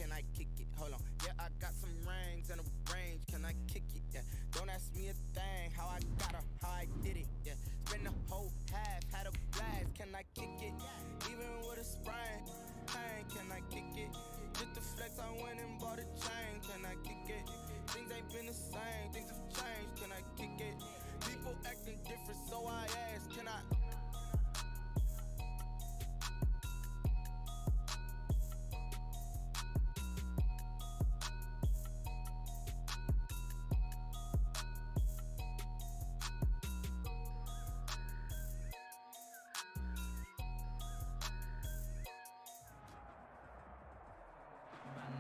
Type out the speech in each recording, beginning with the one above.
can I kick it? Hold on. Yeah, I got some rings and a range. Can I kick it? Yeah. Don't ask me a thing. How I got her, how I did it. Yeah. Spend the whole half, had a blast. Can I kick it? Even with a sprain. Pain, can I kick it? Just the flex, I went and bought a chain. Can I kick it? Things ain't been the same. Things have changed. Can I kick it? People acting different, so I ask, can I?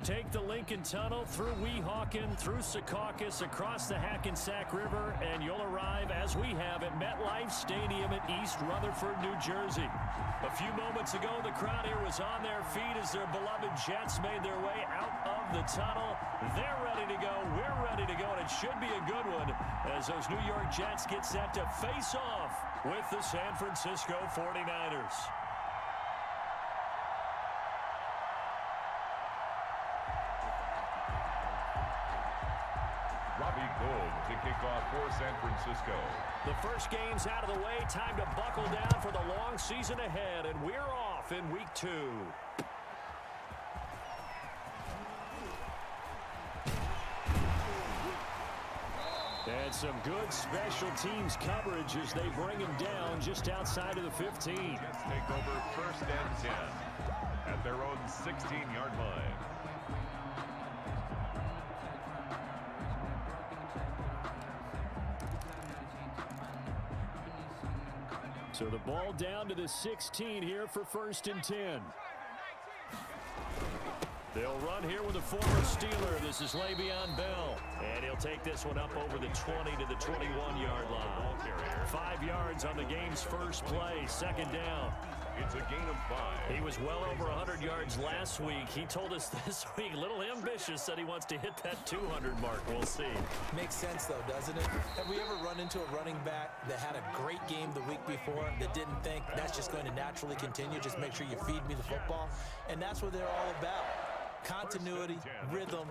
Take the Lincoln Tunnel through Weehawken, through Secaucus, across the Hackensack River, and you'll arrive, as we have, at MetLife Stadium in East Rutherford, New Jersey. A few moments ago, the crowd here was on their feet as their beloved Jets made their way out of the tunnel. They're ready to go. We're ready to go, and it should be a good one as those New York Jets get set to face off with the San Francisco 49ers. Robbie Gould to kick off for San Francisco. The first game's out of the way. Time to buckle down for the long season ahead, and we're off in week 2. And some good special teams coverage as they bring him down just outside of the 15. Jets take over 1st and 10 at their own 16-yard line. So the ball down to the 16 here for 1st and 10. They'll run here with a former Steeler. This is Le'Veon Bell. And he'll take this one up over the 20 to the 21-yard line. 5 yards on the game's first play. 2nd down. It's a gain of 5. He was well over 100 yards last week. He told us this week, a little ambitious, said he wants to hit that 200 mark. We'll see. Makes sense, though, doesn't it? Have we ever run into a running back that had a great game the week before that didn't think that's just going to naturally continue? Just make sure you feed me the football. And that's what they're all about. Continuity, rhythm,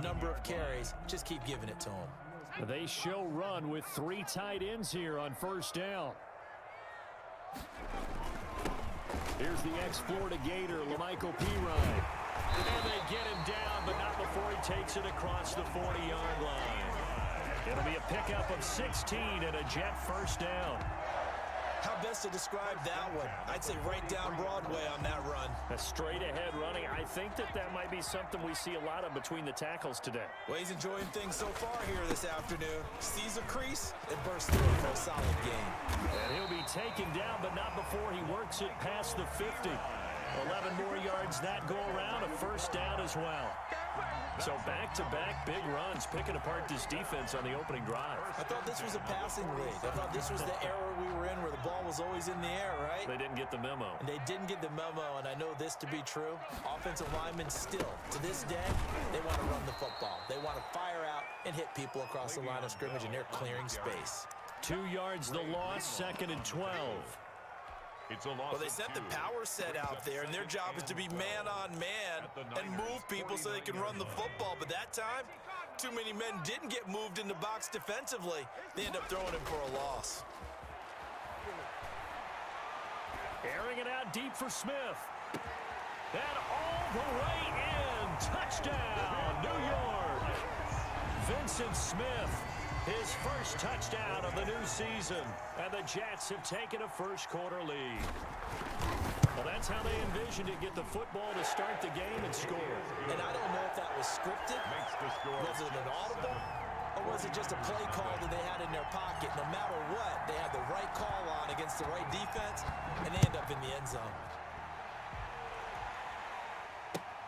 number of carries. Just keep giving it to them. They show run with 3 tight ends here on 1st down. Here's the ex-Florida Gator, La'Mical Perine. And they get him down, but not before he takes it across the 40-yard line. It'll be a pickup of 16 and a Jet 1st down. How best to describe that one? I'd say right down Broadway on that run. A straight-ahead running. I think that might be something we see a lot of between the tackles today. Well, he's enjoying things so far here this afternoon. Sees a crease and bursts through for a solid game. And he'll be taken down, but not before he works it past the 50. 11 more yards that go around, a 1st down as well. So back-to-back big runs, picking apart this defense on the opening drive. I thought this was a passing league. I thought this was the era we were in where the ball was always in the air, right? They didn't get the memo. And they didn't get the memo, and I know this to be true. Offensive linemen still, to this day, they want to run the football. They want to fire out and hit people across the line of scrimmage, and they're clearing space. 2 yards the loss, 2nd and 12. It's a loss. Well, they sent the power set out there, and their job is to be man-on-man and move people so they can run the football. But that time, too many men didn't get moved in the box defensively. They end up throwing him for a loss. Airing it out deep for Smith. And all the way in. Touchdown, New York. Vincent Smith. His first touchdown of the new season. And the Jets have taken a first-quarter lead. Well, that's how they envisioned it, get the football to start the game and score. And I don't know if that was scripted. Was it an audible? Or was it just a play call that they had in their pocket? No matter what, they had the right call on against the right defense, and they end up in the end zone.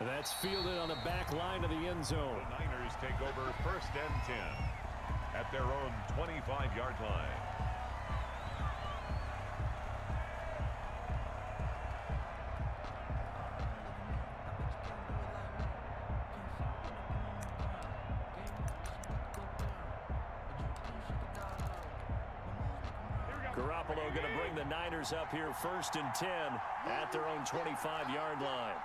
That's fielded on the back line of the end zone. The Niners take over 1st and 10. At their own 25-yard line. Garoppolo going to bring the Niners up here 1st and 10 at their own 25-yard line.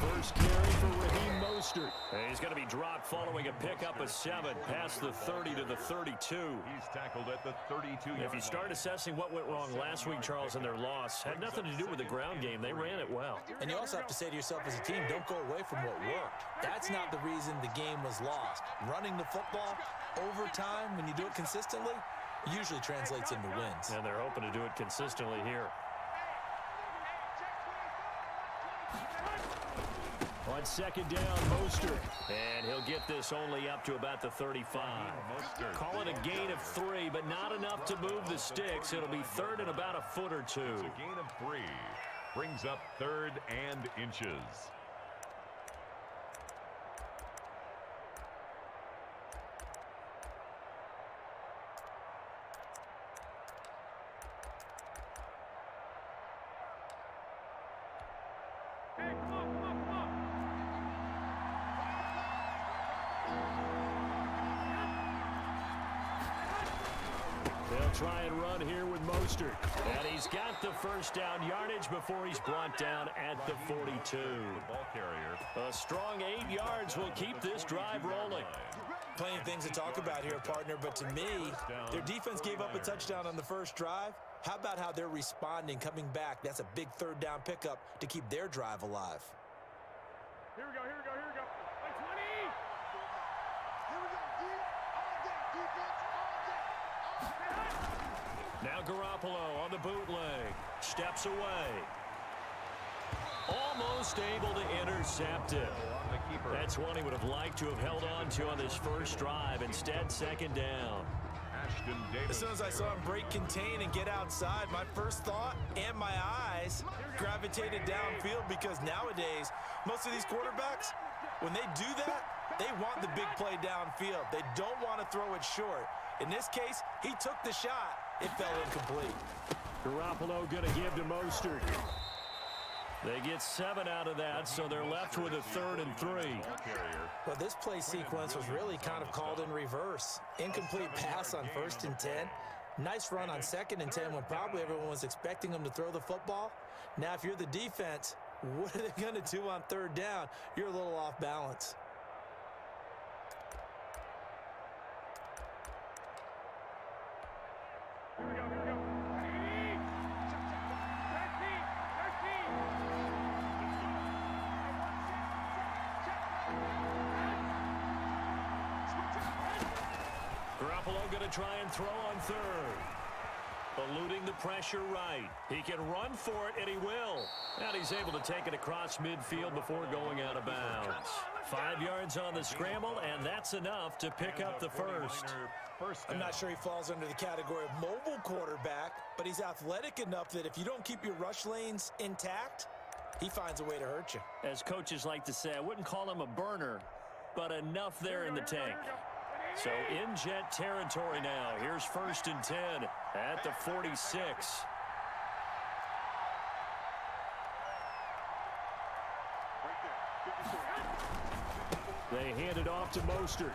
First carry for Raheem Mostert. And he's going to be dropped following a pickup of 7 past the 30 to the 32. He's tackled at the 32-yard If you start assessing what went wrong last week, Charles, in their loss, had nothing to do with the ground game. They ran it well. And you also have to say to yourself as a team, don't go away from what worked. That's not the reason the game was lost. Running the football over time, when you do it consistently, usually translates into wins. And they're hoping to do it consistently here. On second down, Mostert. And he'll get this only up to about the 35. Call it a gain of 3, but not enough to move the sticks. It'll be third and about a foot or 2. It's a gain of 3. Brings up 3rd and inches. They'll try and run here with Mostert. And he's got the first down yardage before he's brought down at the 42. Ball carrier. A strong 8 yards will keep this drive rolling. Plenty of things to talk about here, partner, but to me, their defense gave up a touchdown on the first drive. How about how they're responding, coming back? That's a big third down pickup to keep their drive alive. Here we go, here we go, here we go. 20! Here we go, defense all day, Now Garoppolo on the bootleg. Steps away. Almost able to intercept it. That's one he would have liked to have held on to on this first drive. Instead, second down. As soon as I saw him break contain and get outside, my first thought and my eyes gravitated downfield, because nowadays, most of these quarterbacks, when they do that, they want the big play downfield. They don't want to throw it short. In this case, he took the shot. It fell incomplete. Garoppolo going to give to Mostert. They get 7 out of that, so they're left with a 3rd and 3. Well, this play sequence was really kind of called in reverse. Incomplete pass on 1st and 10. Nice run on 2nd and 10 when probably everyone was expecting them to throw the football. Now, if you're the defense, what are they going to do on 3rd down? You're a little off balance. Here we go, here we go. 13. Garoppolo going to try and throw on 3rd. Eluding the pressure right. He can run for it, and he will. And he's able to take it across midfield before going out of bounds. 5 yards on the scramble, and that's enough to pick up the first. I'm not sure he falls under the category of mobile quarterback, but he's athletic enough that if you don't keep your rush lanes intact, he finds a way to hurt you. As coaches like to say, I wouldn't call him a burner, but enough there in the tank. So in Jet territory now. Here's 1st and 10 at the 46. They hand it off to Mostert.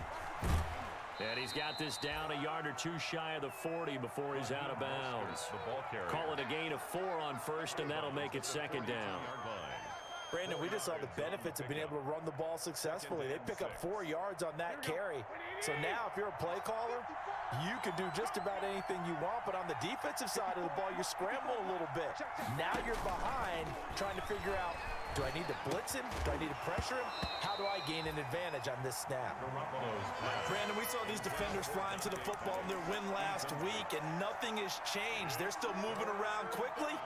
And he's got this down a yard or 2 shy of the 40 before he's out of bounds. Call it a gain of 4 on 1st, and that'll make it 2nd down. Brandon, we just saw the benefits of being able to run the ball successfully. They pick up 4 yards on that carry. So now if you're a play caller, you can do just about anything you want. But on the defensive side of the ball, you scramble a little bit. Now you're behind trying to figure out, do I need to blitz him? Do I need to pressure him? How do I gain an advantage on this snap? Brandon, we saw these defenders flying to the football in their win last week, and nothing has changed. They're still moving around quickly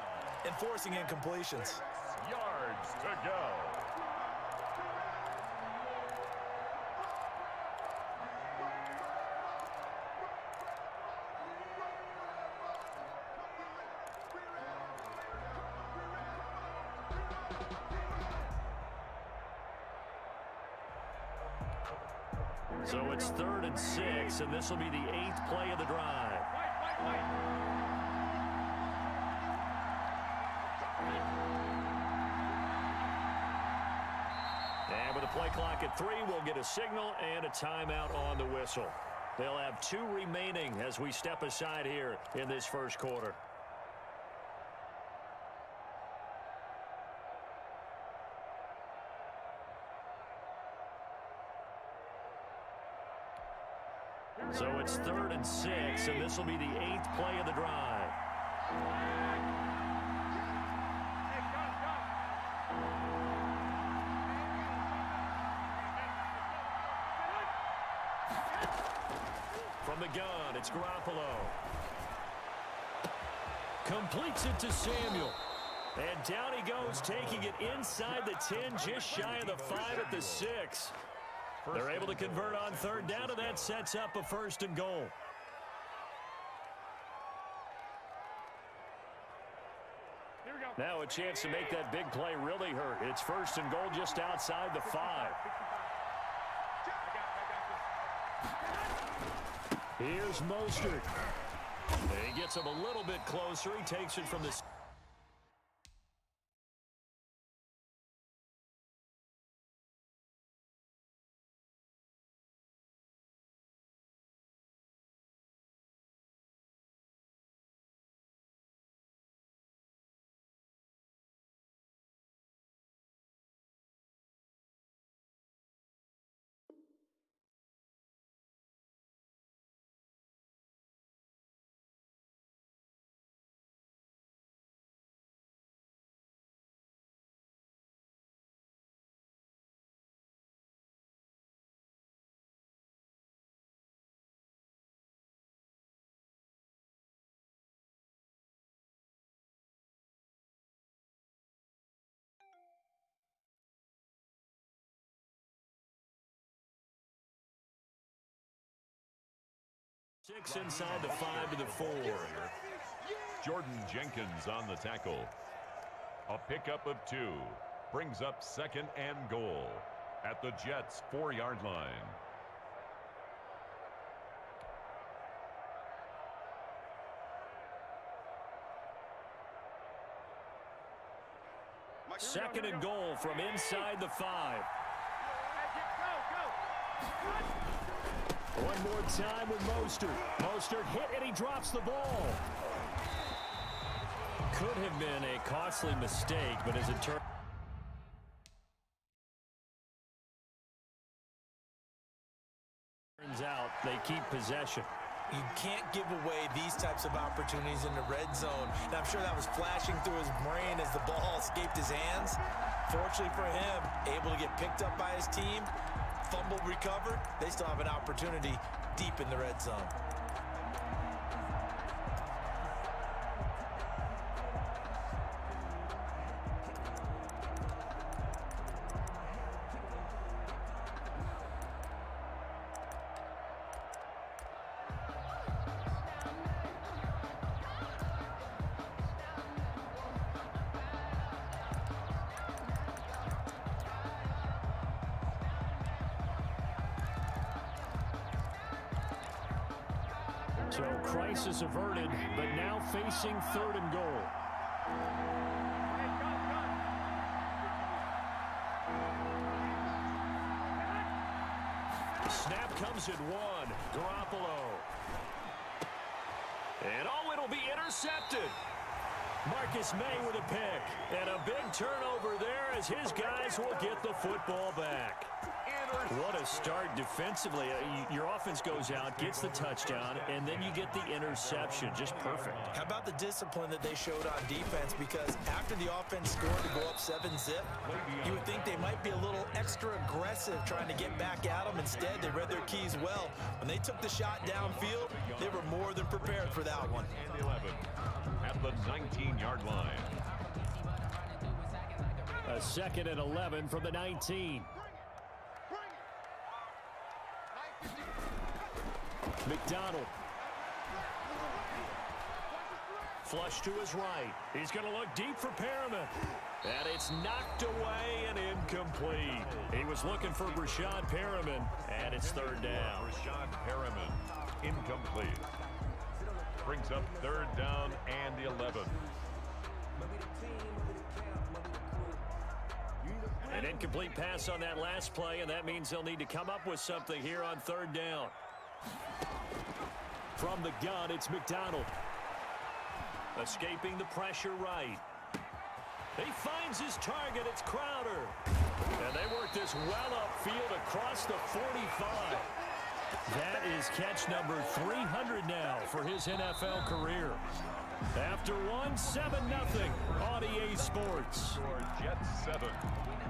and forcing incompletions. Yards to go. So it's 3rd and 6, and this will be the 8th play of the drive. And with the play clock at 3, we'll get a signal and a timeout on the whistle. They'll have 2 remaining as we step aside here in this first quarter. So it's 3rd and 6, and this will be the 8th play of the drive. From the gun, it's Garoppolo. Completes it to Samuel. And down he goes, taking it inside the 10, just shy of the 5 at the 6. They're able to convert on 3rd down, and that sets up a 1st and goal. Now a chance to make that big play really hurt. It's 1st and goal just outside the 5. Here's Mostert. He gets him a little bit closer. He takes it from the... Six inside the 5 to the 4. Jordan Jenkins on the tackle. A pickup of 2. Brings up 2nd and goal at the Jets' 4-yard line. Second and goal from inside the 5. One more time with Mostert. Mostert hit and he drops the ball. Could have been a costly mistake, but as it turns out, they keep possession. You can't give away these types of opportunities in the red zone. And I'm sure that was flashing through his brain as the ball escaped his hands. Fortunately for him, able to get picked up by his team, fumble recovered. They still have an opportunity deep in the red zone. So crisis averted, but now facing 3rd and goal. Snap comes at 1. Garoppolo. And it'll be intercepted. Marcus May with a pick. And a big turnover there as his guys will get the football back. What a start defensively. Your offense goes out, gets the touchdown, and then you get the interception. Just perfect. How about the discipline that they showed on defense? Because after the offense scored to go up 7-zip, you would think they might be a little extra aggressive trying to get back at them. Instead, they read their keys well. When they took the shot downfield, they were more than prepared for that one. And 11 at the 19-yard line. A 2nd and 11 from the 19. McDonald. Flush to his right. He's going to look deep for Perriman. And it's knocked away and incomplete. He was looking for Breshad Perriman, and it's 3rd down. Breshad Perriman, incomplete. Brings up 3rd down and 11. An incomplete pass on that last play, and that means they'll need to come up with something here on 3rd down. From the gun, it's McDonald. Escaping the pressure right. He finds his target. It's Crowder. And they work this well upfield across the 45. That is catch number 300 now for his NFL career. After one, 7-0 on EA Sports. Jets 7,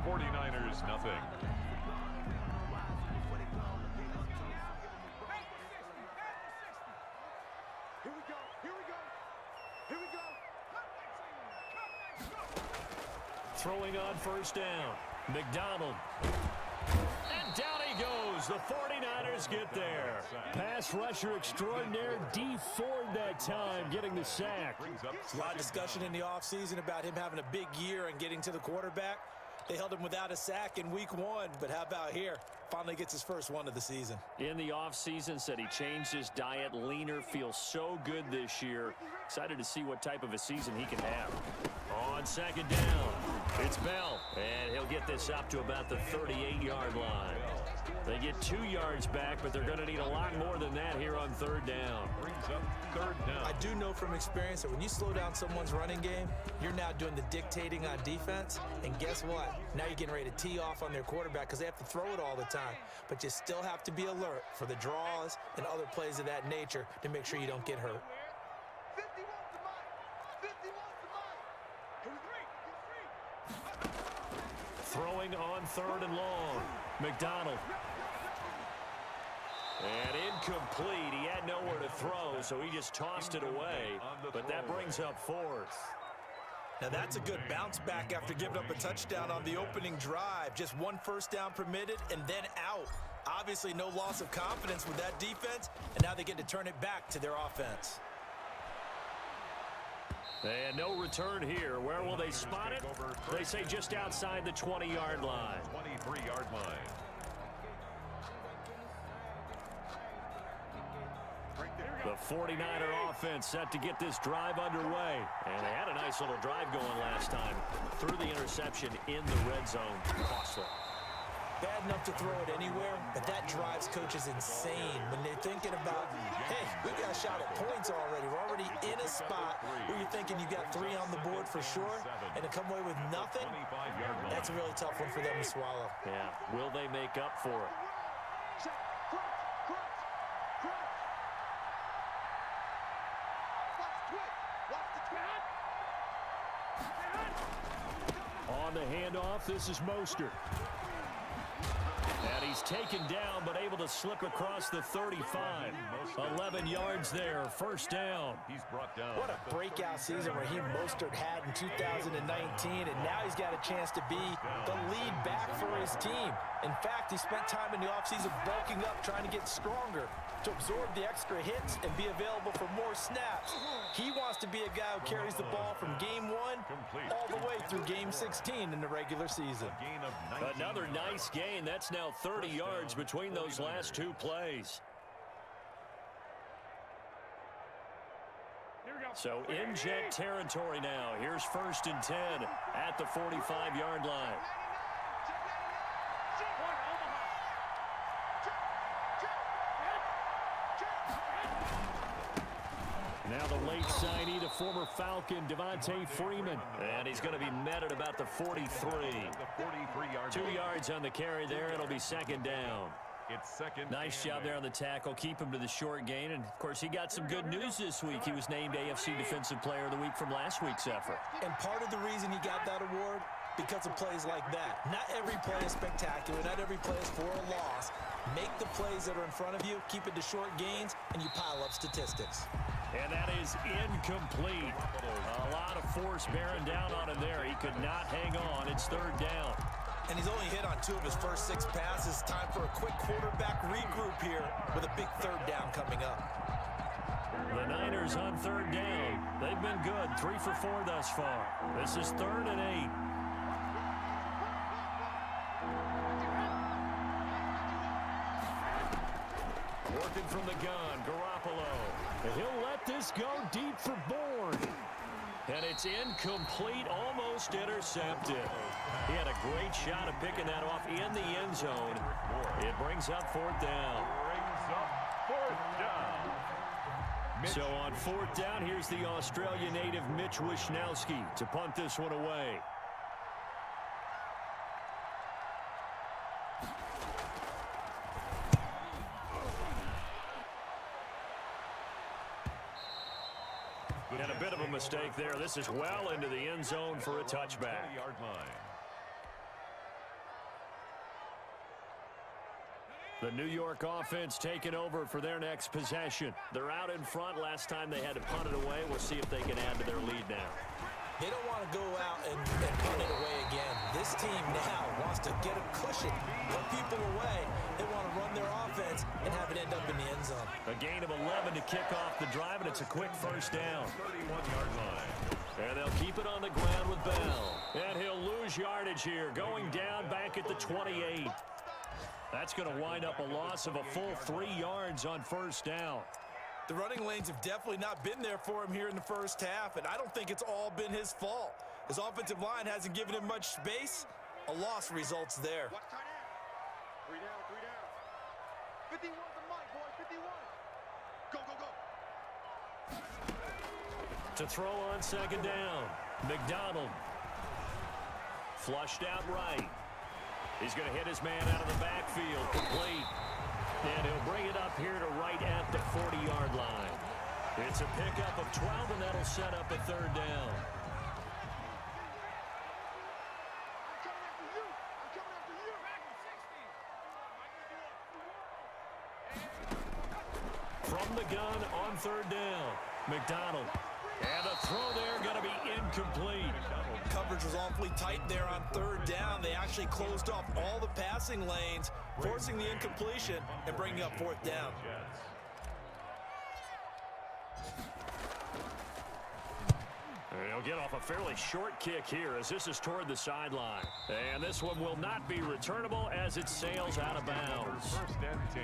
49ers nothing. Here we go. Here we go. Here we go. Throwing on first down. McDonald. And down he goes. The 49ers get there. Pass rusher extraordinaire Dee Ford that time getting the sack. A lot of discussion in the offseason about him having a big year and getting to the quarterback. They held him without a sack in week 1, but how about here? Finally gets his first one of the season. In the offseason, said he changed his diet, leaner, feels so good this year. Excited to see what type of a season he can have. On second down, it's Bell, and he'll get this up to about the 38-yard line. They get 2 yards back, but they're going to need a lot more than that here on third down. Brings up third down. I do know from experience that when you slow down someone's running game, you're now doing the dictating on defense. And guess what? Now you're getting ready to tee off on their quarterback because they have to throw it all the time. But you still have to be alert for the draws and other plays of that nature to make sure you don't get hurt. 50 wants the mic. 50 wants the mic. Throwing on third and long. McDonald. And incomplete. He had nowhere to throw, so he just tossed it away. But that brings up fourth. Now that's a good bounce back after giving up a touchdown on the opening drive. Just 1 first down permitted and then out. Obviously no loss of confidence with that defense, and now they get to turn it back to their offense. And no return here. Where will they spot it? They say just outside the 20-yard line. 23-yard line. The 49er offense set to get this drive underway. And they had a nice little drive going last time. Threw the interception in the red zone. Costly. Bad enough to throw it anywhere, but that drives coaches insane when they're thinking about, hey, we got a shot at points already. We're already in a spot where you're thinking you got 3 on the board for sure, and to come away with nothing, that's a really tough one for them to swallow. Yeah, will they make up for it? Check. Cross. Watch the twit. On the handoff, this is Mostert. And he's taken down, but able to slip across the 35. 11 yards there, first down. He's brought down. What a breakout season Raheem Mostert had in 2019, and now he's got a chance to be the lead back for his team. In fact, he spent time in the offseason bulking up, trying to get stronger, to absorb the extra hits and be available for more snaps. He wants to be a guy who carries the ball from game 1 all the way through game 16 in the regular season. Another nice gain. That's now 30 yards between those last 2 plays. So in Jet territory now. Here's 1st and 10 at the 45-yard line. Now the late signee, the former Falcon, Devontae Freeman. And he's going to be met at about the 43. 2 yards on the carry there. It'll be second down. It's second. Nice job there on the tackle. Keep him to the short gain. And, of course, he got some good news this week. He was named AFC Defensive Player of the Week from last week's effort. And part of the reason he got that award, because of plays like that. Not every play is spectacular. Not every play is for a loss. Make the plays that are in front of you, keep it to short gains, and you pile up statistics. And that is incomplete. A lot of force bearing down on him there. He could not hang on. It's third down. And he's only hit on 2 of his first 6 passes. Time for a quick quarterback regroup here with a big third down coming up. The Niners on third down. They've been good. 3 for 4 thus far. This is 3rd and 8. Working from the gun, Garoppolo. And he'll let this go deep for Bourne. And it's incomplete, almost intercepted. He had a great shot at picking that off in the end zone. It brings up 4th down. So on 4th down, here's the Australia native Mitch Wishnowsky to punt this one away. mistake there. This is well into the end zone for a touchback. 20-yard line. The New York offense taking over for their next possession. They're out in front. Last time they had to punt it away. We'll see if they can add to their lead now. They don't want to go out and punt it away again. This team now wants to get a cushion, put people away. They want to run their offense and have it end up in the end zone. A gain of 11 to kick off the drive, and it's a quick first down. 31-yard line. And they'll keep it on the ground with Bell. And he'll lose yardage here, going down back at the 28. That's going to wind up a loss of a full 3 yards on first down. The running lanes have definitely not been there for him here in the first half, and I don't think it's all been his fault. His offensive line hasn't given him much space. A loss results there. Watch tight end. 3 down, 3 down. 51 to Mike, boy, 51. Go, go, go. To throw on second down, McDonald. Flushed out right. He's going to hit his man out of the backfield, complete. And he'll bring it up here to right at the 40-yard line. It's a pickup of 12, and that'll set up a third down. I'm coming after you. I'm coming after you. Back in 60. From the gun on third down, McDonald. And the throw there going to be incomplete. Coverage was awfully tight there on third down. They actually closed off all the passing lanes, forcing the incompletion and bringing up fourth down. He'll get off a fairly short kick here as this is toward the sideline. And this one will not be returnable as it sails out of bounds. First and 10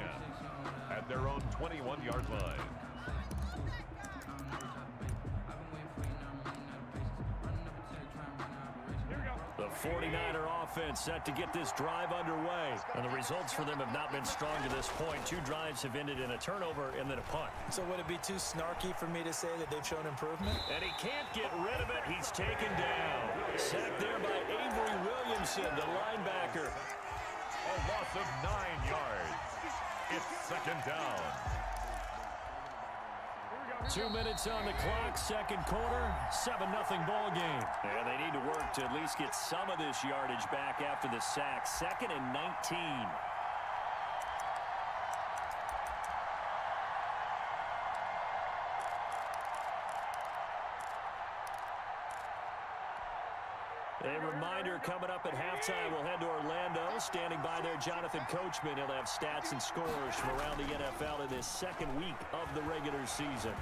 at their own 21-yard line. The 49er offense set to get this drive underway. And the results for them have not been strong to this point. 2 drives have ended in a turnover and then a punt. So would it be too snarky for me to say that they've shown improvement? And he can't get rid of it. He's taken down. Sacked there by Avery Williamson, the linebacker. A loss of 9 yards. It's second down. 2 minutes on the clock, second quarter, 7-0 ball game. And they need to work to at least get some of this yardage back after the sack. 2nd and 19. A reminder coming up at halftime, we'll head to Orlando. Standing by there, Jonathan Coachman. He'll have stats and scores from around the NFL in this second week of the regular season.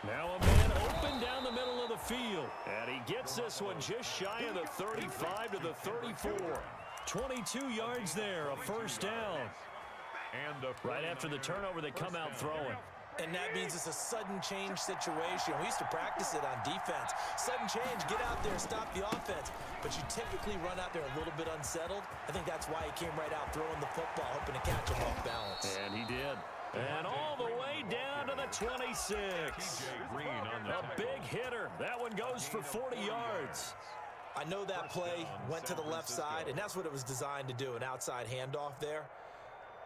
Now a man open down the middle of the field. And he gets this one just shy of the 35 to the 34. 22 yards there, a first down. And Right after the turnover, they come out throwing. And that means it's a sudden change situation. We used to practice it on defense. Sudden change, get out there, stop the offense. But you typically run out there a little bit unsettled. I think that's why he came right out throwing the football, hoping to catch him off balance. And he did. And all the way down to the 26. Green on the A big hitter. That one goes for 40 yards. I know that play went to the left side, and that's what it was designed to do, an outside handoff there.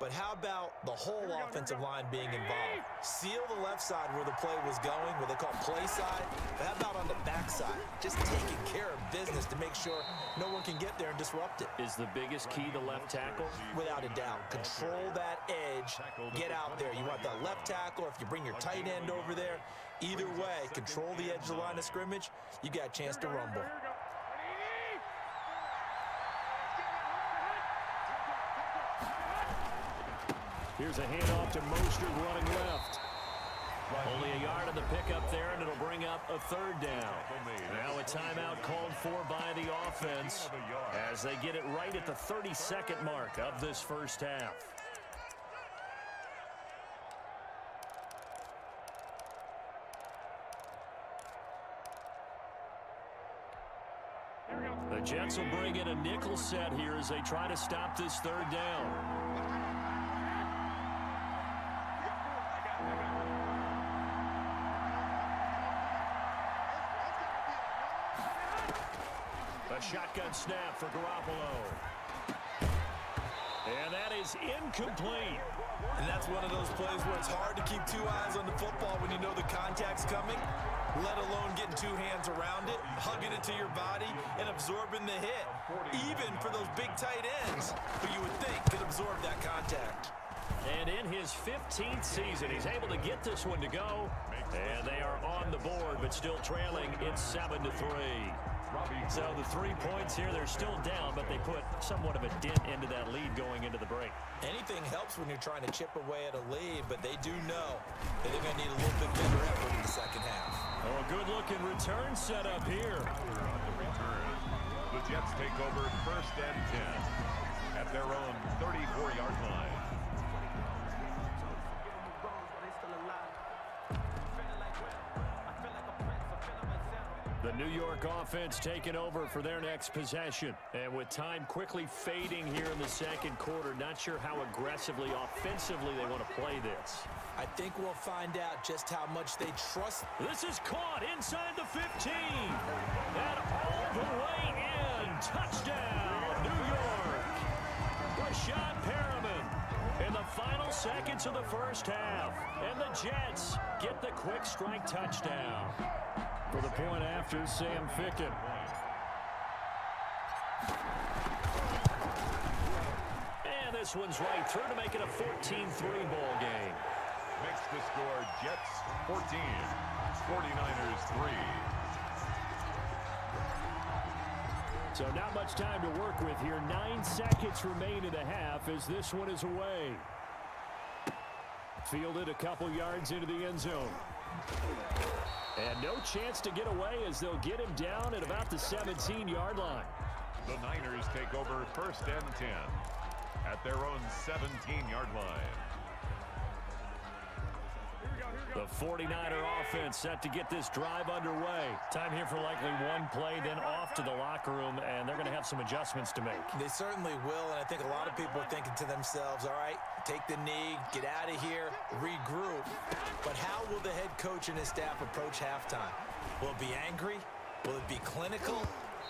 But how about the whole offensive line being involved? Seal the left side where the play was going, what they call play side. But how about on the back side? Just taking care of business to make sure no one can get there and disrupt it. Is the biggest key the left tackle? Without a doubt. Control that edge. Get out there. You want that left tackle, or if you bring your tight end over there, either way, control the edge of the line of scrimmage, you got a chance to rumble. Here's a handoff to Mostert running left. Only a yard on the pickup there, and it'll bring up a third down. Now a timeout called for by the offense as they get it right at the 32nd mark of this first half. The Jets will bring in a nickel set here as they try to stop this third down. A shotgun snap for Garoppolo. And that is incomplete. And that's one of those plays where it's hard to keep two eyes on the football when you know the contact's coming, let alone getting two hands around it, hugging it to your body, and absorbing the hit. Even for those big tight ends, who you would think could absorb that contact. And in his 15th season, he's able to get this one to go. And they are on the board, but still trailing. It's 7-3. So the 3 points here, they're still down, but they put somewhat of a dent into that lead going into the break. Anything helps when you're trying to chip away at a lead, but they do know that they're going to need a little bit better effort in the second half. Oh, a good-looking return set up here. The Jets take over 1st and 10 at their own 34-yard line. The New York offense taking over for their next possession. And with time quickly fading here in the second quarter, not sure how aggressively, offensively they want to play this. I think we'll find out just how much they trust. This is caught inside the 15. And all the way in. Touchdown, New York. Rashad Perriman in the final seconds of the first half. And the Jets get the quick strike touchdown. For the point after, Sam Ficken. And this one's right through to make it a 14-3 ball game. Makes the score Jets 14, 49ers 3. So not much time to work with here. 9 seconds remain in the half as this one is away. Fielded a couple yards into the end zone. And no chance to get away as they'll get him down at about the 17-yard line. The Niners take over 1st and 10 at their own 17-yard line. The 49er offense set to get this drive underway. Time here for likely one play, then off to the locker room, and they're going to have some adjustments to make. They certainly will, and I think a lot of people are thinking to themselves, all right, take the knee, get out of here, regroup. But how will the head coach and his staff approach halftime? Will it be angry? Will it be clinical?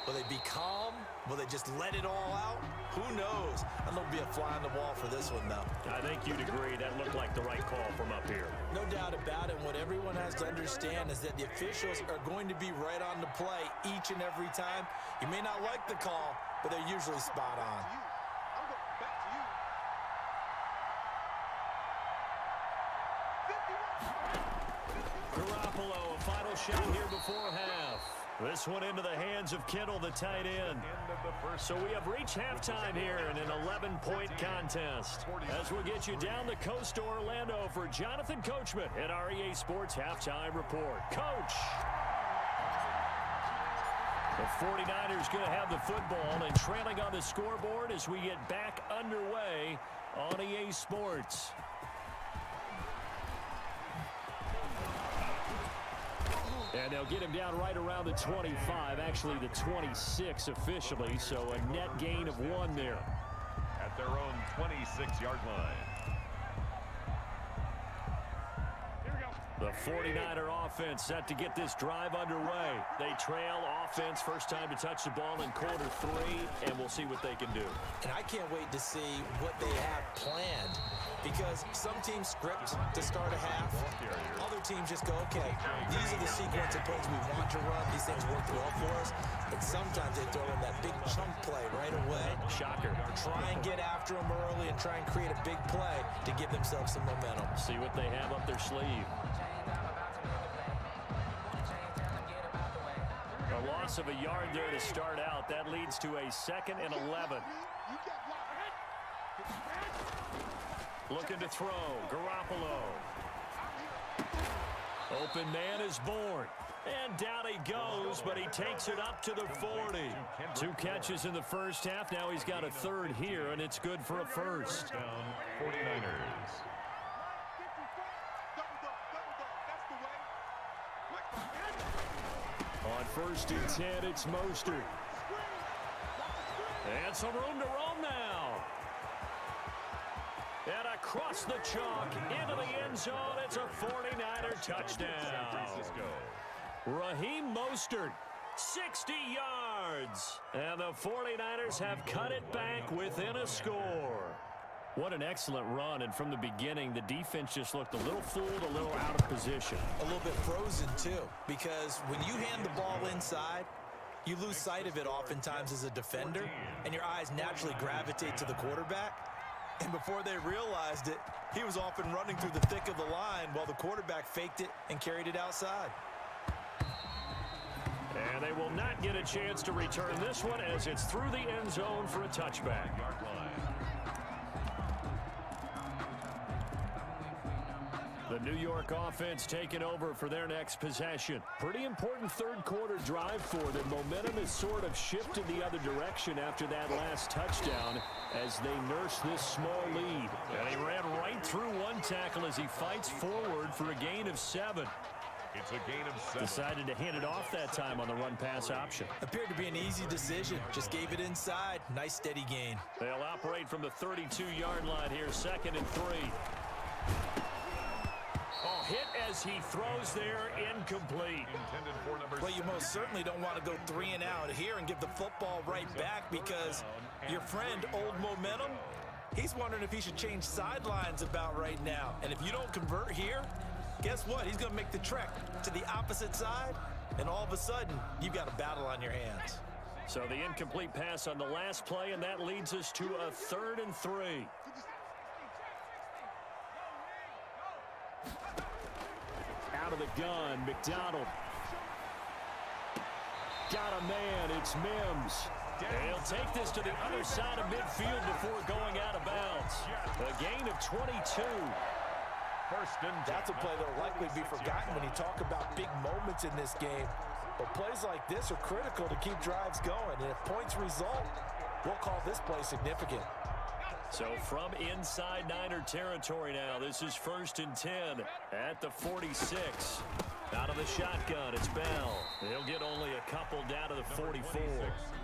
Will they be calm? Will they just let it all out? Who knows? I know it'll be a fly on the wall for this one, though. I think you'd agree that looked like the right call from up here. No doubt about it. What everyone has to understand is that the officials are going to be right on the play each and every time. You may not like the call, but they're usually spot on. Garoppolo, a final shot here before half. This one into the hands of Kittle, the tight end. So we have reached halftime here in an 11-point contest. As we'll get you down the coast to Orlando for Jonathan Coachman at our EA Sports Halftime Report. Coach! The 49ers going to have the football and trailing on the scoreboard as we get back underway on EA Sports. And they'll get him down right around the 25, actually the 26 officially, so a net gain of 1 there. At their own 26-yard line. The 49er offense set to get this drive underway. They trail offense, first time to touch the ball in quarter 3, and we'll see what they can do. And I can't wait to see what they have planned, because some teams script to start a half. Other teams just go, okay, these are the sequence of plays we want to run. These things work well for us. And sometimes they throw in that big chunk play right away. Shocker. Try and get after them early and try and create a big play to give themselves some momentum. See what they have up their sleeve. A loss of a yard there to start out. That leads to a 2nd and 11. Looking to throw. Garoppolo. Open man is born. And down he goes, but he takes it up to the 40. 2 catches in the first half. Now he's got a 3rd here, and it's good for a 1st. Down 49ers. On 1st and 10, it's Mostert. And some room to roam now. And across the chalk into the end zone, it's a 49er touchdown. Raheem Mostert, 60 yards. And the 49ers have cut it back within a score. What an excellent run, and from the beginning, the defense just looked a little fooled, a little out of position. A little bit frozen, too, because when you hand the ball inside, you lose sight of it oftentimes as a defender, and your eyes naturally gravitate to the quarterback. And before they realized it, he was off and running through the thick of the line while the quarterback faked it and carried it outside. And they will not get a chance to return this one as it's through the end zone for a touchback. The New York offense taking over for their next possession. Pretty important third quarter drive for them. Momentum has sort of shifted the other direction after that last touchdown as they nurse this small lead. And he ran right through one tackle as he fights forward for a gain of 7. It's a gain of 7. Decided to hand it off that time on the run-pass option. Appeared to be an easy decision. Just gave it inside. Nice steady gain. They'll operate from the 32-yard line here, 2nd and 3. Oh, hit as he throws there, incomplete. Intended for number Well, you most certainly don't want to go 3 and out here and give the football right back because your friend, Old Momentum, he's wondering if he should change sidelines about right now. And if you don't convert here, guess what? He's going to make the trek to the opposite side, and all of a sudden, you've got a battle on your hands. So the incomplete pass on the last play, and that leads us to a 3rd and 3. Out of the gun, McDonald. Got a man, it's Mims. He'll take this to the other side of midfield before going out of bounds. A gain of 22. That's a play that will likely be forgotten when you talk about big moments in this game. But plays like this are critical to keep drives going. And if points result, we'll call this play significant. So from inside Niner territory now, this is 1st and 10 at the 46. Out of the shotgun, it's Bell. He'll get only a couple down to the 44.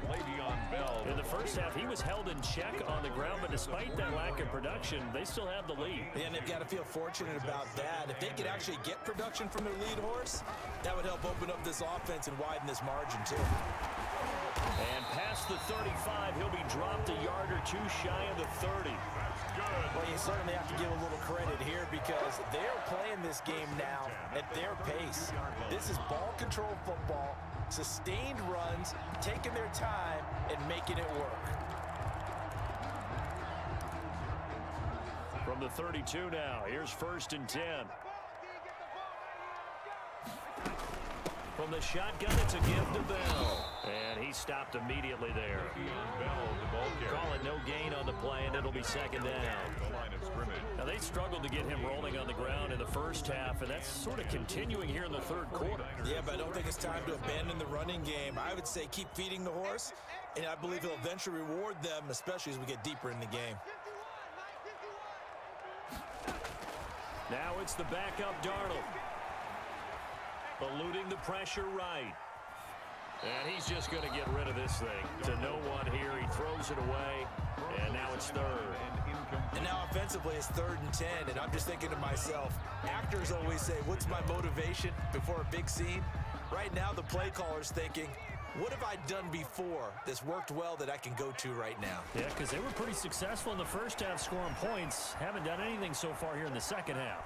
Le'Veon Bell. In the first half, he was held in check on the ground, but despite that lack of production, they still have the lead. And they've got to feel fortunate about that. If they could actually get production from their lead horse, that would help open up this offense and widen this margin, too. And past the 35, he'll be dropped a yard or two shy of the 30. Well, you certainly have to give a little credit here because they're playing this game now at their pace. This is ball control football, sustained runs, taking their time, and making it work. From the 32 now, here's 1st and 10. From the shotgun, it's a give to Bell. And he stopped immediately there. Call it no gain on the play, and it'll be 2nd down. Now, they struggled to get him rolling on the ground in the first half, and that's sort of continuing here in the 3rd quarter. Yeah, but I don't think it's time to abandon the running game. I would say keep feeding the horse, and I believe he'll eventually reward them, especially as we get deeper in the game. Now it's the backup Darnold. Eluding the pressure right. And he's just going to get rid of this thing. To no one here. He throws it away. And now it's 3rd. And now offensively it's 3rd and 10. And I'm just thinking to myself, actors always say, what's my motivation before a big scene? Right now the play caller's thinking, what have I done before that's worked well that I can go to right now? Yeah, because they were pretty successful in the first half scoring points. Haven't done anything so far here in the second half.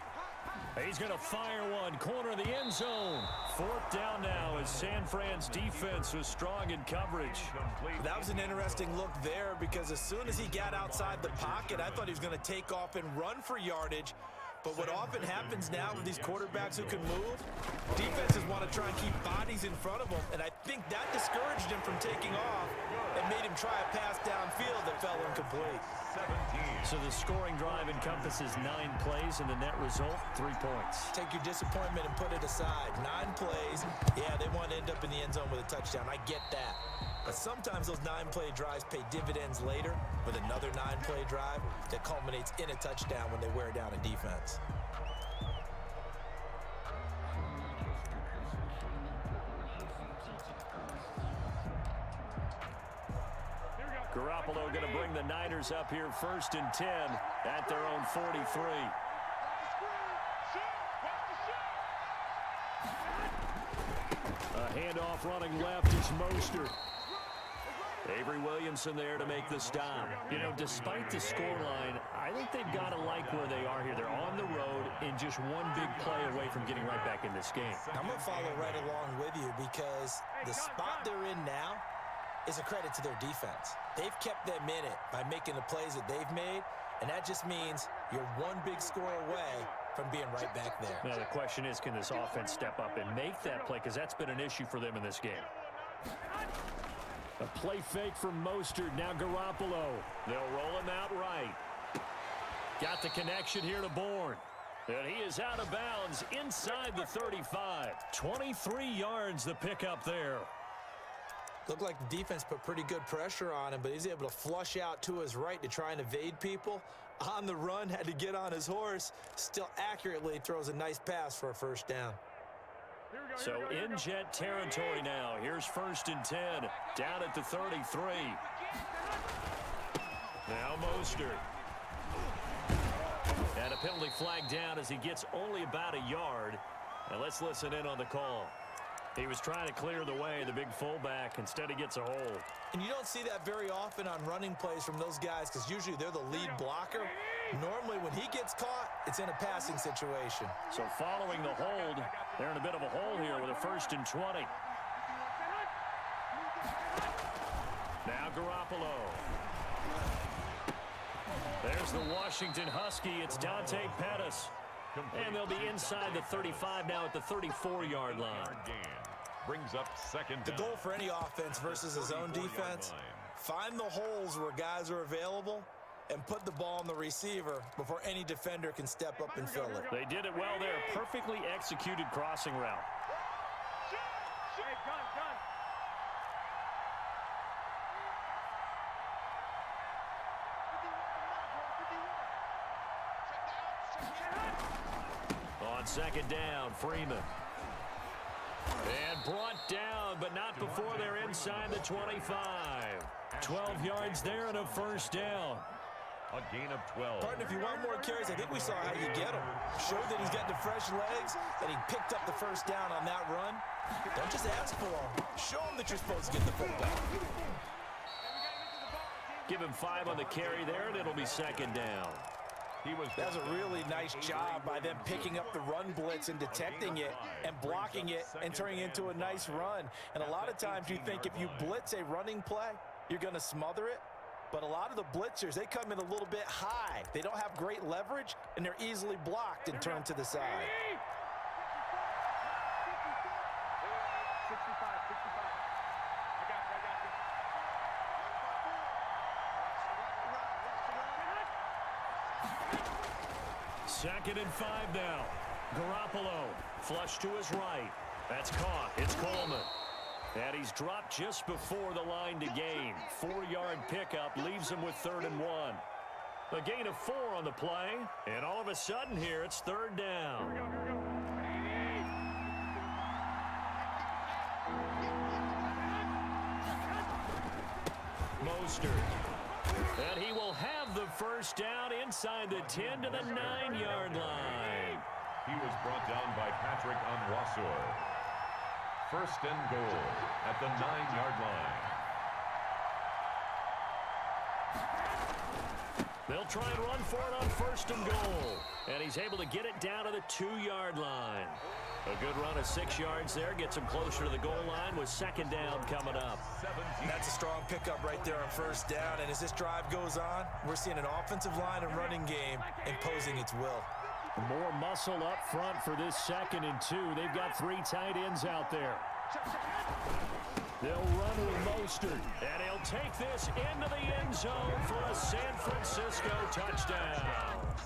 He's going to fire one, corner of the end zone. 4th down now as San Fran's defense was strong in coverage. That was an interesting look there because as soon as he got outside the pocket, I thought he was going to take off and run for yardage. But what often happens now with these quarterbacks who can move, defenses want to try and keep bodies in front of them, and I think that discouraged him from taking off and made him try a pass downfield that fell incomplete. So the scoring drive encompasses 9 plays, and the net result, 3 points. Take your disappointment and put it aside. 9 plays, yeah, they want to end up in the end zone with a touchdown. I get that. But sometimes those 9-play drives pay dividends later with another 9-play drive that culminates in a touchdown when they wear down a defense. Garoppolo going to bring the Niners up here 1st and 10 at their own 43. A handoff running left is Mostert. Avery Williamson there to make the stop. You know, despite the scoreline, I think they've got to like where they are here. They're on the road and just one big play away from getting right back in this game. I'm going to follow right along with you because the spot they're in now is a credit to their defense. They've kept them in it by making the plays that they've made, and that just means you're one big score away from being right back there. Now, the question is, can this offense step up and make that play? Because that's been an issue for them in this game. A play fake from Mostert. Now Garoppolo. They'll roll him out right. Got the connection here to Bourne. And he is out of bounds inside the 35. 23 yards the pickup there. Looked like the defense put pretty good pressure on him, but he's able to flush out to his right to try and evade people. On the run, had to get on his horse. Still accurately throws a nice pass for a first down. So in Jet territory now. Here's 1st and 10. Down at the 33. Now Mostert. And a penalty flag down as he gets only about a yard. And let's listen in on the call. He was trying to clear the way, the big fullback. Instead, he gets a hold. And you don't see that very often on running plays from those guys because usually they're the lead blocker. Normally, when he gets caught, it's in a passing situation. So following the hold, they're in a bit of a hole here with a 1st and 20. Now Garoppolo. There's the Washington Husky. It's Dante Pettis. And they'll be inside the 35 now at the 34-yard line. Brings up 2nd The down. goal for any offense versus his own defense, find the holes where guys are available and put the ball on the receiver before any defender can step up and fill it. They did it well there. Perfectly executed crossing route. Hey, gun. On 2nd down, Freeman. And brought down, but not before they're inside the 25. 12 yards there and a 1st down. A gain of 12. Partner, if you want more carries, I think we saw how you get him. Showed that he's got the fresh legs, and he picked up the 1st down on that run. Don't just ask for him. Show him that you're supposed to get the football. Give him 5 on the carry there, and it'll be 2nd down. That was a really nice job by them picking up the run blitz and detecting it and blocking it and turning it into a nice run. And a lot of times you think if you blitz a running play, you're going to smother it. But a lot of the blitzers, they come in a little bit high. They don't have great leverage, and they're easily blocked and turned to the side. 65. I got you. 2nd and 5 now. Garoppolo, flush to his right. That's caught. It's Coleman. And he's dropped just before the line to gain. 4-yard pickup leaves him with 3rd and 1. A gain of 4 on the play. And all of a sudden here, it's 3rd down. Mostert. And he will have the 1st down inside the 10 to the 9-yard line. He was brought down by Patrick Onwuasor. 1st and goal at the 9-yard line. They'll try and run for it on 1st and goal. And he's able to get it down to the 2-yard line. A good run of 6 yards there. Gets him closer to the goal line with 2nd down coming up. That's a strong pickup right there on 1st down. And as this drive goes on, we're seeing an offensive line and running game imposing its will. More muscle up front for this 2nd and 2. They've got 3 tight ends out there. They'll run with Mostert, and he'll take this into the end zone for a San Francisco touchdown.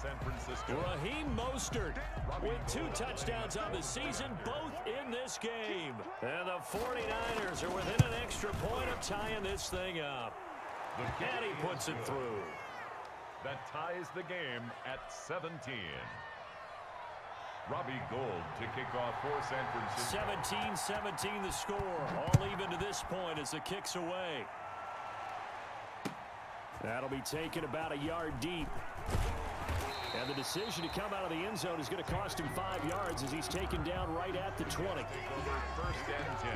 San Francisco. Raheem Mostert with 2 touchdowns on the season, both in this game. And the 49ers are within an extra point of tying this thing up. And he puts it through. That ties the game at 17. Robbie Gould to kick off for San Francisco. 17-17 the score. All even to this point as the kick's away. That'll be taken about a yard deep. And the decision to come out of the end zone is going to cost him 5 yards as he's taken down right at the 20. Take over 1st and 10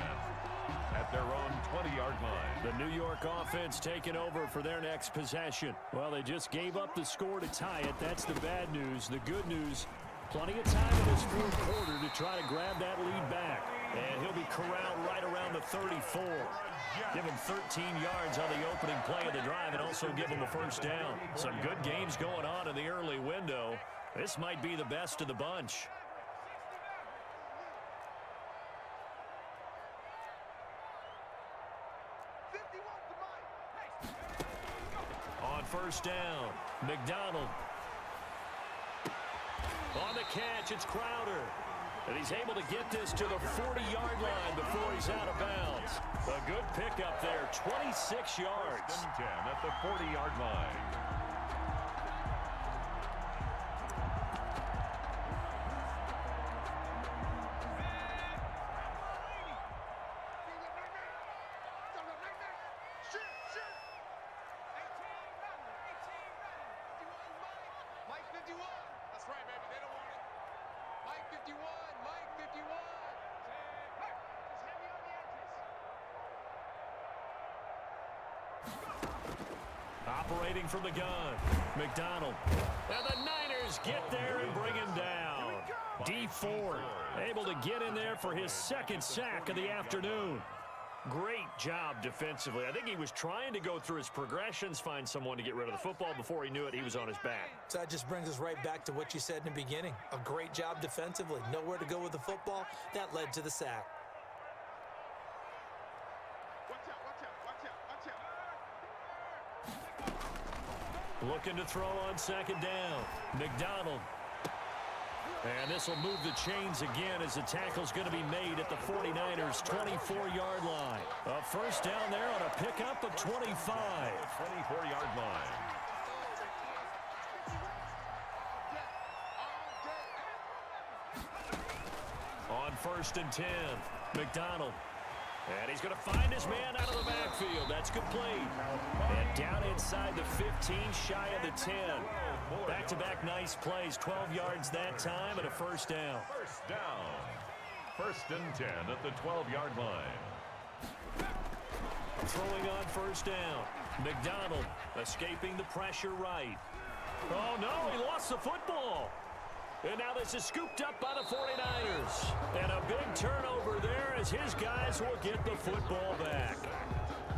at their own 20-yard line. The New York offense taking over for their next possession. Well, they just gave up the score to tie it. That's the bad news. The good news, plenty of time in this fourth quarter to try to grab that lead back. And he'll be corralled right around the 34. Give him 13 yards on the opening play of the drive and also give him a first down. Some good games going on in the early window. This might be the best of the bunch. On first down, McDonald. On the catch, it's Crowder. And he's able to get this to the 40-yard line before he's out of bounds. A good pickup there, 26 yards. 10 at the 40-yard line. Operating from the gun, McDonald. And the Niners get there and bring him down. Dee Ford able to get in there for his second sack of the afternoon. Great job defensively. I think he was trying to go through his progressions, find someone to get rid of the football. Before he knew it, he was on his back. So that just brings us right back to what you said in the beginning. A great job defensively. Nowhere to go with the football. That led to the sack. Looking to throw on second down. McDonald. And this will move the chains again as the tackle's going to be made at the 49ers' 24-yard line. A first down there on a pickup of 25. 24-yard line. On first and 10, McDonald. And he's going to find his man out of the backfield. That's complete. And down inside the 15, shy of the 10. Back-to-back nice plays. 12 yards that time and a first down. First down. First and 10 at the 12-yard line. Throwing on first down. McDonald escaping the pressure right. Oh, no, he lost the football. And now this is scooped up by the 49ers. And a big turnover there as his guys will get the football back.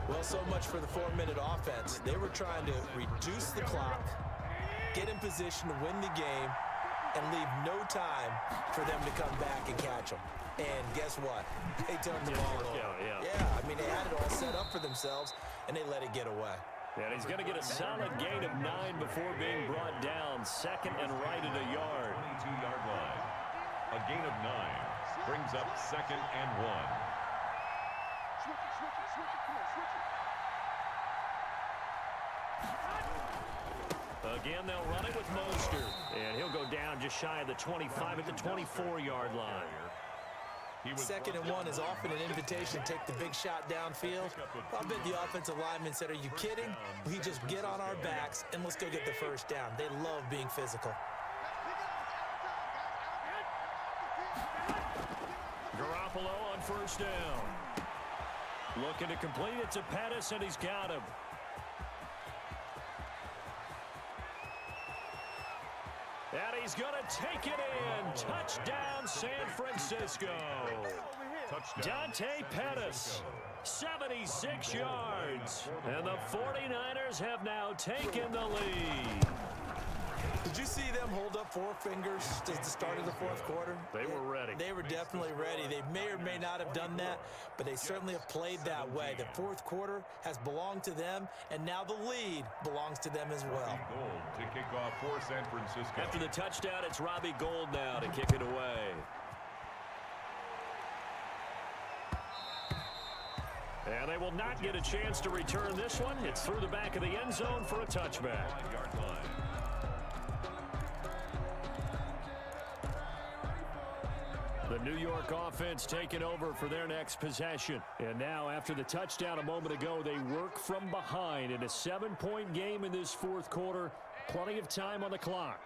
Well, so much for the 4-minute offense. They were trying to reduce the clock, get in position to win the game, and leave no time for them to come back and catch them. And guess what? They turned the ball over. Yeah, I mean, they had it all set up for themselves, and they let it get away. And he's going to get a solid gain of 9 before being brought down. Second and right at a yard. 22-yard line. A gain of 9 brings up second and 1. Again, they'll run it with Mostert. And he'll go down just shy of the 25 at the 24-yard line. Second and 1 is often an invitation to take the big shot downfield. I bet the offensive lineman said, are you kidding? We just get on our backs and let's go get the first down. They love being physical. Garoppolo on first down. Looking to complete it to Pettis, and he's got him. And he's going to take it in. Touchdown, San Francisco. Touchdown. Dante Pettis, 76 yards. And the 49ers have now taken the lead. Did you see them hold up 4 fingers at the start of the fourth quarter? They were ready. They were definitely ready. They may or may not have done that, but they certainly have played that way. The fourth quarter has belonged to them, and now the lead belongs to them as well. Gold to kick off for San Francisco. After the touchdown, it's Robbie Gould now to kick it away. And they will not get a chance to return this one. It's through the back of the end zone for a touchback. 5-yard line. The New York offense taking over for their next possession. And now, after the touchdown a moment ago, they work from behind in a 7-point game in this fourth quarter. Plenty of time on the clock.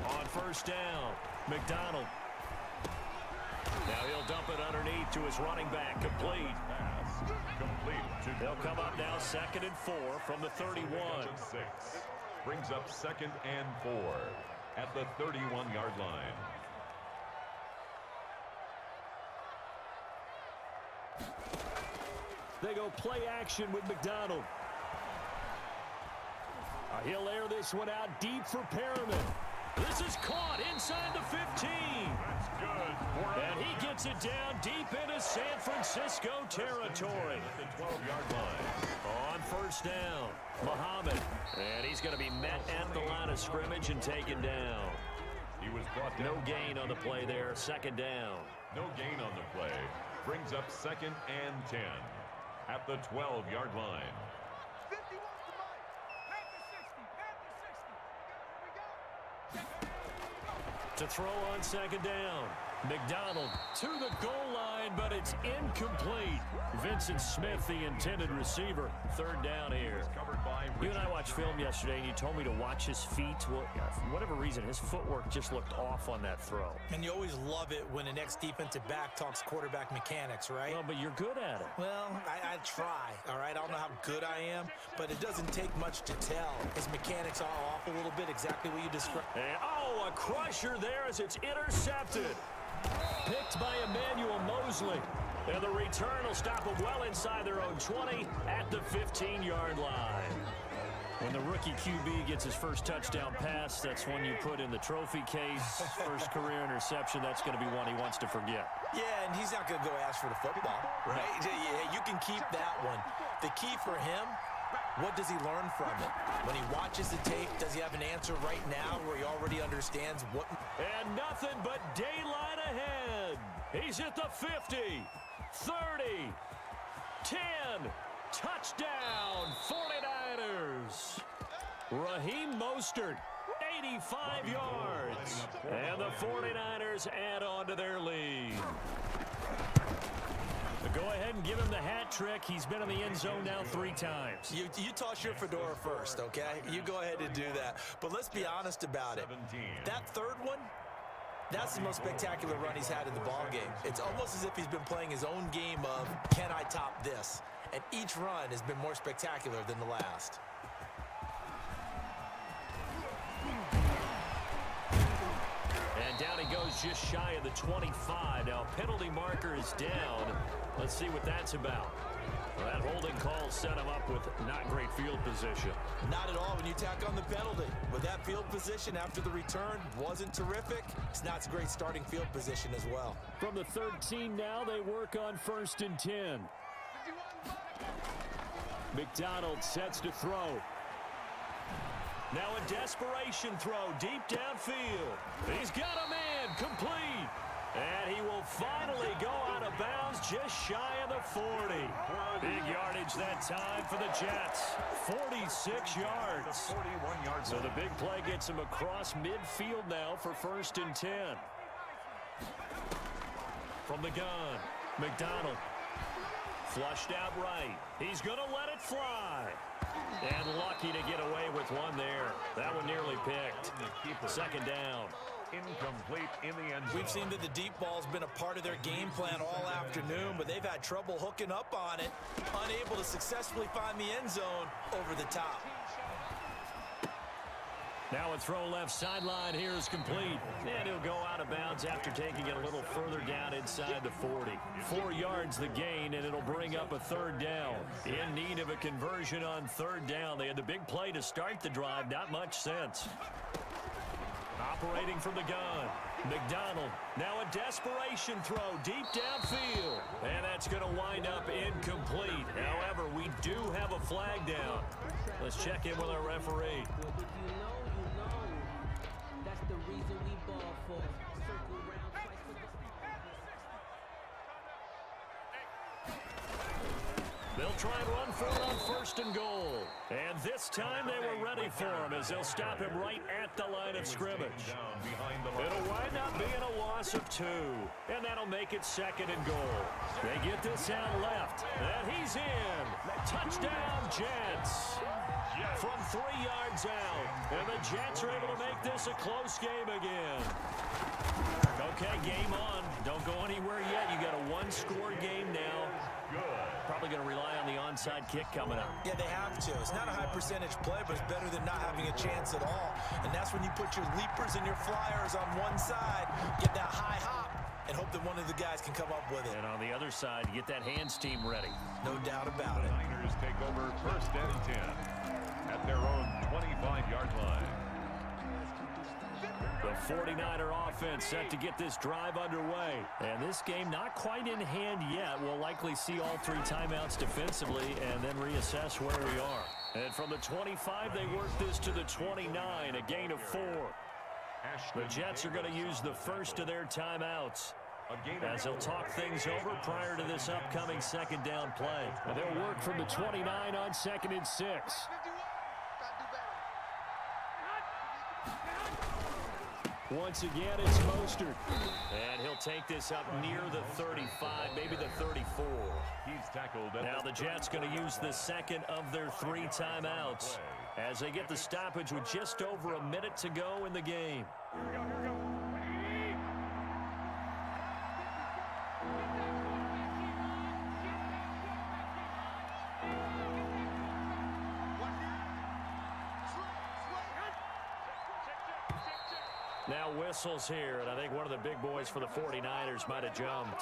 On first down, McDonald. Now he'll dump it underneath to his running back. Complete. Pass. Complete. They'll come up now 2nd and 4 from the 31. 6. Brings up 2nd and 4 at the 31-yard line. They go play action with McDonald. He'll air this one out deep for Perriman. This is caught inside the 15. That's good. And he gets it down deep into San Francisco territory. At the 12-yard line. On 1st down, Muhammad. And he's going to be met at the line of scrimmage and taken down. He was brought down. No gain on the play there. 2nd down. No gain on the play. Brings up 2nd and 10 at the 12-yard line. 50 wants to bite. Panther 60. To throw on 2nd down. McDonald to the goal line, but it's incomplete. Vincent Smith, the intended receiver. 3rd down here. Covered by You and I watched film yesterday, and you told me to watch his feet. Well, for whatever reason, his footwork just looked off on that throw. And you always love it when the next defensive back talks quarterback mechanics, right? Well, but you're good at it. Well, I try, all right? I don't know how good I am, but it doesn't take much to tell. His mechanics are off a little bit, exactly what you described. And, oh, a crusher there as it's intercepted. Picked by Emmanuel Mosley. And the return will stop them well inside their own 20 at the 15-yard line. When the rookie QB gets his first touchdown pass, that's one you put in the trophy case. First career interception, that's going to be one he wants to forget. Yeah, and he's not going to go ask for the football, right? Yeah, you can keep that one. The key for him, what does he learn from it? When he watches the tape, does he have an answer right now where he already understands what? And nothing but daylight ahead. He's at the 50, 30, 10, touchdown, 49ers. Raheem Mostert, 85 yards. And the 49ers add on to their lead. Go ahead and give him the hat trick. He's been in the end zone now 3 times. You toss your fedora first, okay? You go ahead and do that. But let's be honest about it. That 3rd one, that's the most spectacular run he's had in the ballgame. It's almost as if he's been playing his own game of, can I top this? And each run has been more spectacular than the last. And down he goes just shy of the 25. Now, penalty marker is down. Let's see what that's about. Well, that holding call set him up with not great field position. Not at all when you tack on the penalty. With that field position after the return wasn't terrific, it's not a great starting field position as well. From the 13 now, they work on 1st and 10. McDonald sets to throw. Now a desperation throw deep downfield. He's got a man complete. And he will finally go out of bounds just shy of the 40. Big yardage that time for the Jets. 46 yards. 41-yard So the big play gets him across midfield now for 1st and 10. From the gun, McDonald. Flushed out right. He's going to let it fly. And lucky to get away with one there. That one nearly picked. 2nd down. Incomplete in the end zone. We've seen that the deep ball's been a part of their game plan all afternoon, but they've had trouble hooking up on it, unable to successfully find the end zone over the top. Now a throw left sideline here is complete. And he'll go out of bounds after taking it a little further down inside the 40. 4 yards the gain, and it'll bring up a 3rd down. In need of a conversion on 3rd down. They had the big play to start the drive. Not much sense. Operating from the gun, McDonald. Now a desperation throw deep downfield. And that's going to wind up incomplete. However, we do have a flag down. Let's check in with our referee. That's the reason we ball for. Circle round twice for the... They'll try and run for it on 1st and goal. And this time they were ready for him as they'll stop him right at the line of scrimmage. It'll wind up being a loss of 2. And that'll make it 2nd and goal. They get this out left. And he's in. Touchdown, Jets. From 3 yards out. And the Jets are able to make this a close game again. Okay, game on. Don't go anywhere one-score game now. Probably going to rely on the onside kick coming up. Yeah, they have to. It's not a high percentage play, but it's better than not having a chance at all. And that's when you put your leapers and your flyers on one side, get that high hop, and hope that one of the guys can come up with it. And on the other side, you get that hands team ready. No doubt about it. The Niners take over first and 10 at their own 25-yard line. The 49er offense set to get this drive underway. And this game not quite in hand yet. We'll likely see all 3 timeouts defensively and then reassess where we are. And from the 25, they work this to the 29, a gain of 4. The Jets are going to use the first of their timeouts as they'll talk things over prior to this upcoming second down play. And they'll work from the 29 on 2nd and 6. Once again, it's Mostert. And he'll take this up near the 35, maybe the 34. He's tackled at Now the Jets going to use the second of their 3 timeouts as they get the stoppage with just over a minute to go in the game. Here we go, here we go. Now whistles here, and I think one of the big boys for the 49ers might have jumped.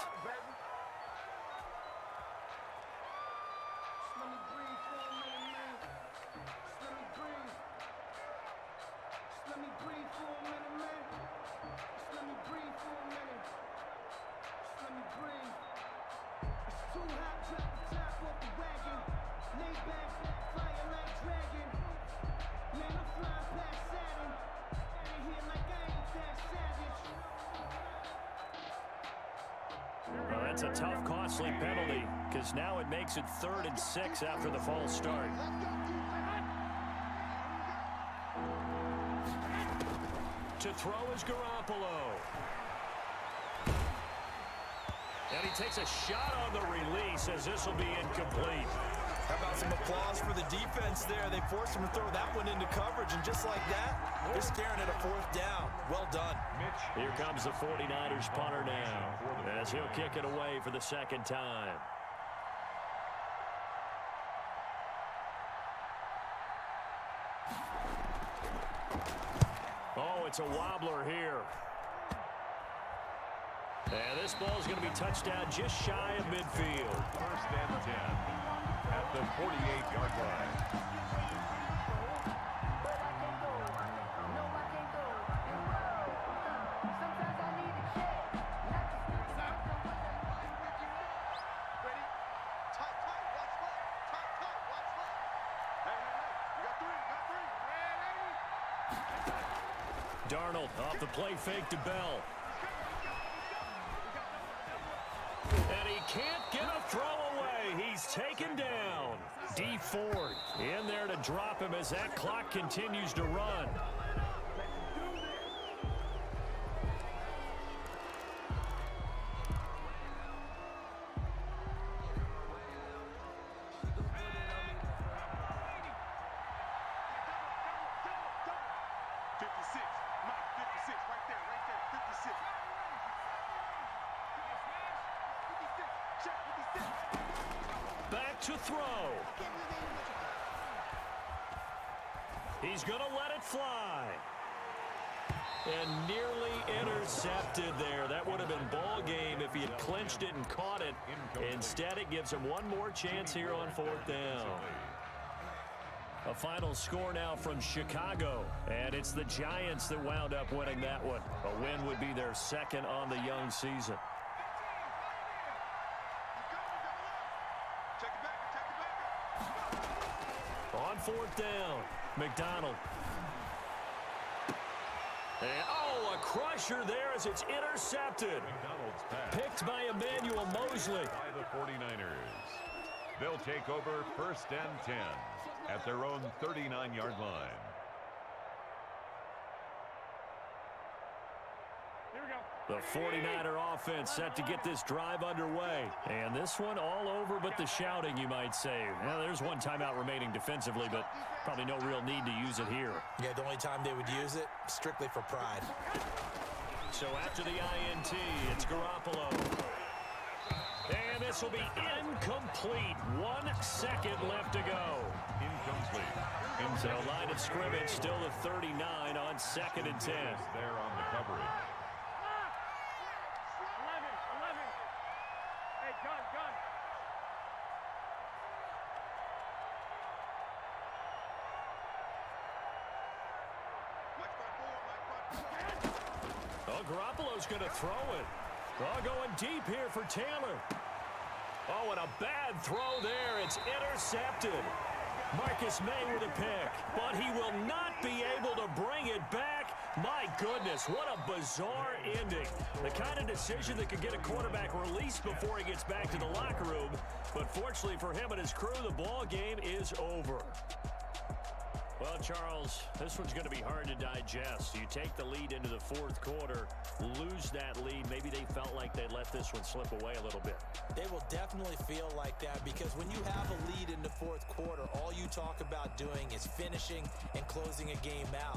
Well, that's a tough, costly penalty because now it makes it 3rd and 6 after the false start. To throw is Garoppolo. And he takes a shot on the release as this will be incomplete. How about some applause for the defense there? They forced him to throw that one into coverage, and just like that, they're staring at a 4th down. Well done. Here comes the 49ers punter now as he'll kick it away for the 2nd time. Oh, it's a wobbler here. And this ball is going to be touched down just shy of midfield. First and 10 at the 48-yard line. Darnold off the play fake to Bell. And he can't get a throw away. He's taken down. Dee Ford in there to drop him as that clock continues to run. Back to throw. He's going to let it fly. And nearly intercepted there. That would have been ball game if he had clinched it and caught it. Instead, it gives him one more chance here on 4th down. A final score now from Chicago, and it's the Giants that wound up winning that one. A win would be their 2nd on the young season. On 4th down, McDonald. And, oh, a crusher there as it's intercepted. McDonald's pass. Picked by Emmanuel Mosley. By the 49ers. They'll take over first and 10 at their own 39-yard line. Here we go. The 49er offense set to get this drive underway. And this one all over but the shouting, you might say. Well, there's one timeout remaining defensively, but probably no real need to use it here. Yeah, the only time they would use it, strictly for pride. So after the INT, it's Garoppolo. And this will be incomplete. 1 second left to go. Incomplete. So line of scrimmage still the 39 on 2nd and 10. There on the coverage. 11. Hey, gun. Oh, Garoppolo's going to throw it. Oh, going deep here for Taylor. Oh, and a bad throw there. It's intercepted. Marcus May with a pick, but he will not be able to bring it back. My goodness, what a bizarre ending. The kind of decision that could get a quarterback released before he gets back to the locker room. But fortunately for him and his crew, the ball game is over. Well, Charles, this one's going to be hard to digest. You take the lead into the 4th quarter, lose that lead. Maybe they felt like they let this one slip away a little bit. They will definitely feel like that because when you have a lead in the 4th quarter, all you talk about doing is finishing and closing a game out.